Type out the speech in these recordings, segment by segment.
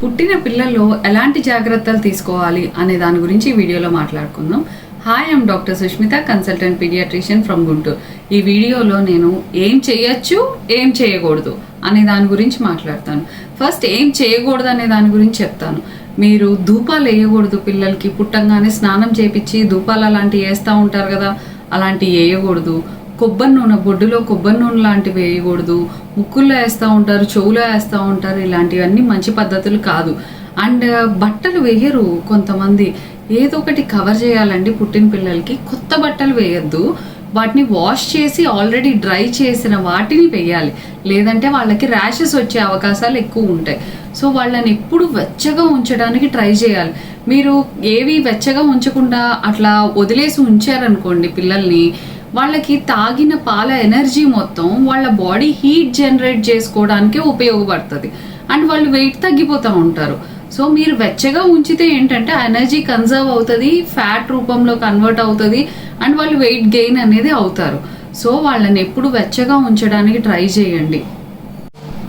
పుట్టిన పిల్లల్లో ఎలాంటి జాగ్రత్తలు తీసుకోవాలి అనే దాని గురించి ఈ వీడియోలో మాట్లాడుకుందాం. Hi, I'm doctor Sushmita, consultant paediatrician from Guntur. ఈ వీడియోలో నేను ఏం చేయొచ్చు, ఏం చేయకూడదు అనే దాని గురించి మాట్లాడతాను. ఫస్ట్ ఏం చేయకూడదు అనే దాని గురించి చెప్తాను. మీరు ధూపాలు వేయకూడదు. పిల్లలకి పుట్టంగానే స్నానం చేపించి ధూపాలు అలాంటివి వేస్తూ ఉంటారు కదా, అలాంటివి వేయకూడదు. కొబ్బరి నూనె, బొడ్డులో కొబ్బరి నూనె లాంటివి వేయకూడదు. ముక్కుల్లో వేస్తూ ఉంటారు, చెవులో వేస్తూ ఉంటారు. ఇలాంటివన్నీ మంచి పద్ధతులు కాదు. అండ్ బట్టలు వేయరు కొంతమంది. ఏదో ఒకటి కవర్ చేయాలండి పుట్టిన పిల్లలకి. కొత్త బట్టలు వేయద్దు, వాటిని వాష్ చేసి ఆల్రెడీ డ్రై చేసిన వాటిని వేయాలి. లేదంటే వాళ్ళకి ర్యాషెస్ వచ్చే అవకాశాలు ఎక్కువ ఉంటాయి. సో వాళ్ళని ఎప్పుడు వెచ్చగా ఉంచడానికి ట్రై చేయాలి. మీరు ఏవి వెచ్చగా ఉంచకుండా అట్లా వదిలేసి ఉంచారనుకోండి పిల్లల్ని, వాళ్ళకి తాగిన పాల ఎనర్జీ మొత్తం వాళ్ళ బాడీ హీట్ జనరేట్ చేసుకోవడానికే ఉపయోగపడుతుంది. అండ్ వాళ్ళు వెయిట్ తగ్గిపోతూ ఉంటారు. సో మీరు వెచ్చగా ఉంచితే ఏంటంటే ఎనర్జీ కన్జర్వ్ అవుతుంది, ఫ్యాట్ రూపంలో కన్వర్ట్ అవుతుంది, అండ్ వాళ్ళు వెయిట్ గెయిన్ అనేది అవుతారు. సో వాళ్ళని ఎప్పుడు వెచ్చగా ఉంచడానికి ట్రై చేయండి.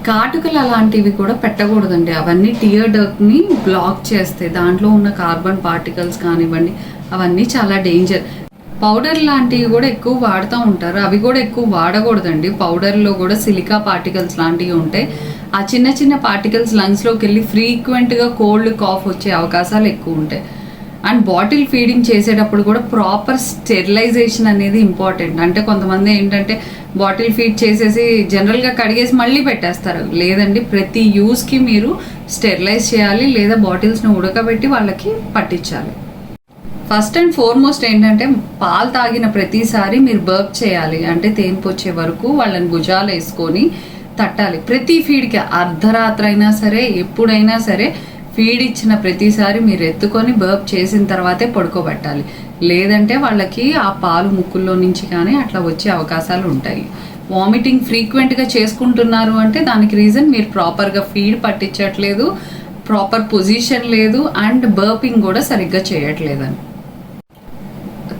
కాటుకలు అలాంటివి కూడా పెట్టకూడదండి. అవన్నీ టియర్ డక్ట్ని బ్లాక్ చేస్తాయి. దాంట్లో ఉన్న కార్బన్ పార్టికల్స్ కానివ్వండి, అవన్నీ చాలా డేంజర్. పౌడర్ లాంటివి కూడా ఎక్కువ వాడుతూ ఉంటారు. అవి కూడా ఎక్కువ వాడకూడదండి. పౌడర్లో కూడా సిలికా పార్టికల్స్ లాంటివి ఉంటాయి. ఆ చిన్న చిన్న పార్టికల్స్ లంగ్స్లోకి వెళ్ళి ఫ్రీక్వెంట్గా కోల్డ్, కాఫ్ వచ్చే అవకాశాలు ఎక్కువ ఉంటాయి. అండ్ బాటిల్ ఫీడింగ్ చేసేటప్పుడు కూడా ప్రాపర్ స్టెరిలైజేషన్ అనేది ఇంపార్టెంట్. అంటే కొంతమంది ఏంటంటే బాటిల్ ఫీడ్ చేసేసి జనరల్గా కడిగేసి మళ్ళీ పెట్టేస్తారు. లేదండి, ప్రతి యూస్కి మీరు స్టెరిలైజ్ చేయాలి, లేదా బాటిల్స్ని ఉడకబెట్టి వాళ్ళకి పట్టించాలి. ఫస్ట్ అండ్ ఫార్మోస్ట్ ఏంటంటే పాలు తాగిన ప్రతిసారి మీరు బర్ప్ చేయాలి. అంటే తేన్పు వచ్చే వరకు వాళ్ళని భుజాలు వేసుకొని తట్టాలి. ప్రతి ఫీడ్కి అర్ధరాత్రి అయినా సరే, ఎప్పుడైనా సరే ఫీడ్ ఇచ్చిన ప్రతిసారి మీరు ఎత్తుకొని బర్ప్ చేసిన తర్వాతే పడుకోబెట్టాలి. లేదంటే వాళ్ళకి ఆ పాలు ముక్కుల్లో నుంచి కానీ అట్లా వచ్చే అవకాశాలు ఉంటాయి. వామిటింగ్ ఫ్రీక్వెంట్గా చేసుకుంటున్నారు అంటే దానికి రీజన్ మీరు ప్రాపర్గా ఫీడ్ పట్టించట్లేదు, ప్రాపర్ పొజిషన్ లేదు, అండ్ బర్పింగ్ కూడా సరిగ్గా చేయట్లేదని.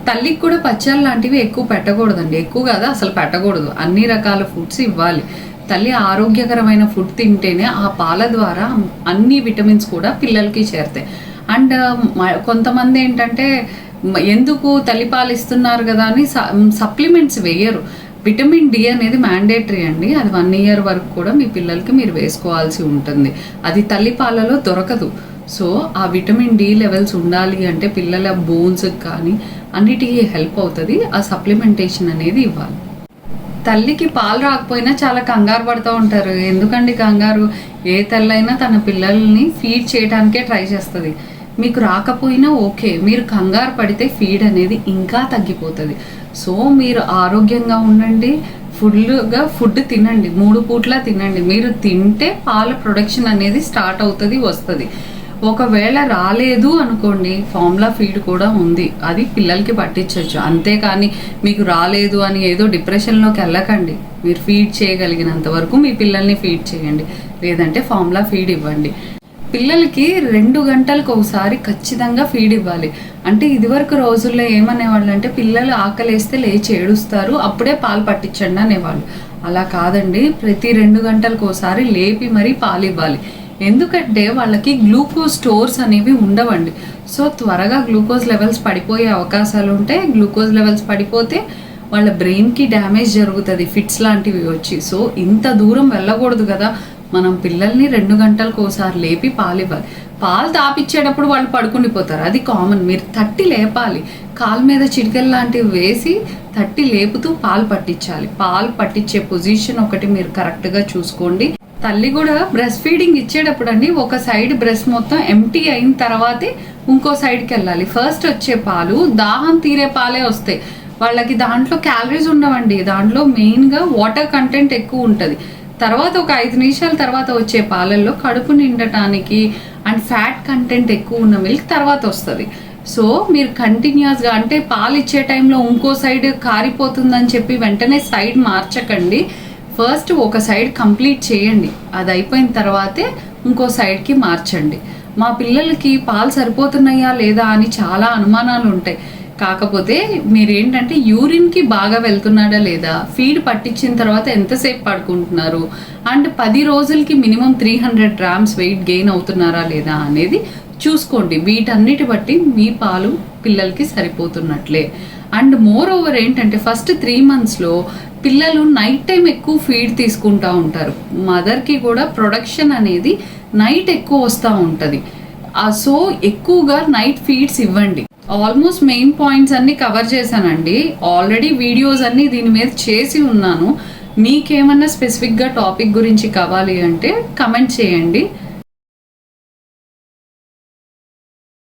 తల్లికి కూడా పచ్చళ్ళు లాంటివి ఎక్కువ పెట్టకూడదండి. ఎక్కువ కాదు, అసలు పెట్టకూడదు. అన్ని రకాల ఫుడ్స్ ఇవ్వాలి. తల్లి ఆరోగ్యకరమైన ఫుడ్ తింటేనే ఆ పాల ద్వారా అన్ని విటమిన్స్ కూడా పిల్లలకి చేరుతాయి. అండ్ కొంతమంది ఏంటంటే ఎందుకు తల్లిపాలు ఇస్తున్నారు కదా అని సప్లిమెంట్స్ వేయరు. విటమిన్ డి అనేది మ్యాండేటరీ అండి. అది 1 year వరకు కూడా మీ పిల్లలకి మీరు వేసుకోవాల్సి ఉంటుంది. అది తల్లిపాలలో దొరకదు. సో ఆ విటమిన్ డి లెవెల్స్ ఉండాలి అంటే పిల్లల బోన్స్కి కానీ అన్నిటికీ హెల్ప్ అవుతుంది. ఆ సప్లిమెంటేషన్ అనేది ఇవ్వాలి. తల్లికి పాలు రాకపోయినా చాలా కంగారు పడుతూ ఉంటారు. ఎందుకండి కంగారు? ఏ తల్లైనా తన పిల్లల్ని ఫీడ్ చేయడానికే ట్రై చేస్తుంది. మీకు రాకపోయినా ఓకే, మీరు కంగారు పడితే ఫీడ్ అనేది ఇంకా తగ్గిపోతుంది. సో మీరు ఆరోగ్యంగా ఉండండి, ఫుల్గా ఫుడ్ తినండి, 3 పూట్లా తినండి. మీరు తింటే పాల ప్రొడక్షన్ అనేది స్టార్ట్ అవుతుంది, వస్తుంది. ఒకవేళ రాలేదు అనుకోండి, ఫార్ములా ఫీడ్ కూడా ఉంది, అది పిల్లలకి పట్టించవచ్చు. అంతేకాని మీకు రాలేదు అని ఏదో డిప్రెషన్లోకి వెళ్ళకండి. మీరు ఫీడ్ చేయగలిగినంత వరకు మీ పిల్లల్ని ఫీడ్ చేయండి, లేదంటే ఫార్ములా ఫీడ్ ఇవ్వండి. పిల్లలకి 2 గంటలకు ఒకసారి ఖచ్చితంగా ఫీడ్ ఇవ్వాలి. అంటే ఇదివరకు రోజుల్లో ఏమనేవాళ్ళు అంటే పిల్లలు ఆకలేస్తే లేచి ఏడుస్తారు, అప్పుడే పాలు పట్టించండి అనేవాళ్ళు. అలా కాదండి, ప్రతి 2 గంటలకు ఒకసారి లేపి మరీ పాలు ఇవ్వాలి. ఎందుకంటే వాళ్ళకి గ్లూకోజ్ స్టోర్స్ అనేవి ఉండవండి. సో త్వరగా గ్లూకోజ్ లెవెల్స్ పడిపోయే అవకాశాలు ఉంటాయి. గ్లూకోజ్ లెవెల్స్ పడిపోతే వాళ్ళ బ్రెయిన్కి డ్యామేజ్ జరుగుతుంది, ఫిట్స్ లాంటివి వచ్చి. సో ఇంత దూరం వెళ్ళకూడదు కదా. మనం పిల్లల్ని 2 గంటలకు ఒకసారి లేపి పాలు ఇవ్వాలి. పాలు తాపిచ్చేటప్పుడు వాళ్ళు పడుకుండిపోతారు, అది కామన్. మీరు తట్టి లేపాలి, కాలు మీద చిటికెలు లాంటివి వేసి తట్టి లేపుతూ పాలు పట్టించాలి. పాలు పట్టించే పొజిషన్ ఒకటి మీరు కరెక్ట్గా చూసుకోండి. తల్లి కూడా బ్రెస్ట్ ఫీడింగ్ ఇచ్చేటప్పుడు అండి, ఒక సైడ్ బ్రెస్ట్ మొత్తం ఎంటీ అయిన తర్వాతే ఇంకో సైడ్కి వెళ్ళాలి. ఫస్ట్ వచ్చే పాలు దాహం తీరే పాలే వస్తాయి. వాళ్ళకి దాంట్లో క్యాలరీస్ ఉండవండి. దాంట్లో మెయిన్గా వాటర్ కంటెంట్ ఎక్కువ ఉంటుంది. తర్వాత ఒక 5 నిమిషాల తర్వాత వచ్చే పాలల్లో కడుపు నిండటానికి అండ్ ఫ్యాట్ కంటెంట్ ఎక్కువ ఉన్న మిల్క్ తర్వాత వస్తుంది. సో మీరు కంటిన్యూస్గా, అంటే పాలు ఇచ్చే టైంలో ఇంకో సైడ్ కారిపోతుందని చెప్పి వెంటనే సైడ్ మార్చకండి. ఫస్ట్ ఒక సైడ్ కంప్లీట్ చేయండి, అది అయిపోయిన తర్వాతే ఇంకో సైడ్కి మార్చండి. మా పిల్లలకి పాలు సరిపోతున్నాయా లేదా అని చాలా అనుమానాలు ఉంటాయి. కాకపోతే మీరేంటంటే యూరిన్కి బాగా వెళ్తున్నాడా లేదా, ఫీడ్ పట్టించిన తర్వాత ఎంతసేపు పడుకుంటున్నారు, అండ్ 10 రోజులకి మినిమం 300 grams వెయిట్ గెయిన్ అవుతున్నారా లేదా అనేది చూసుకోండి. వీటన్నిటి బట్టి మీ పాలు పిల్లలకి సరిపోతున్నట్లే. అండ్ మోర్ ఓవర్ ఏంటంటే ఫస్ట్ 3 monthsలో పిల్లలు నైట్ టైం ఎక్కువ ఫీడ్ తీసుకుంటూ ఉంటారు. మదర్కి కూడా ప్రొడక్షన్ అనేది నైట్ ఎక్కువ వస్తూ ఉంటుంది. సో ఎక్కువగా నైట్ ఫీడ్స్ ఇవ్వండి. ఆల్మోస్ట్ మెయిన్ పాయింట్స్ అన్ని కవర్ చేశానండి. ఆల్రెడీ వీడియోస్ అన్ని దీని మీద చేసి ఉన్నాను. మీకేమన్నా స్పెసిఫిక్గా టాపిక్ గురించి కావాలి అంటే కమెంట్ చేయండి.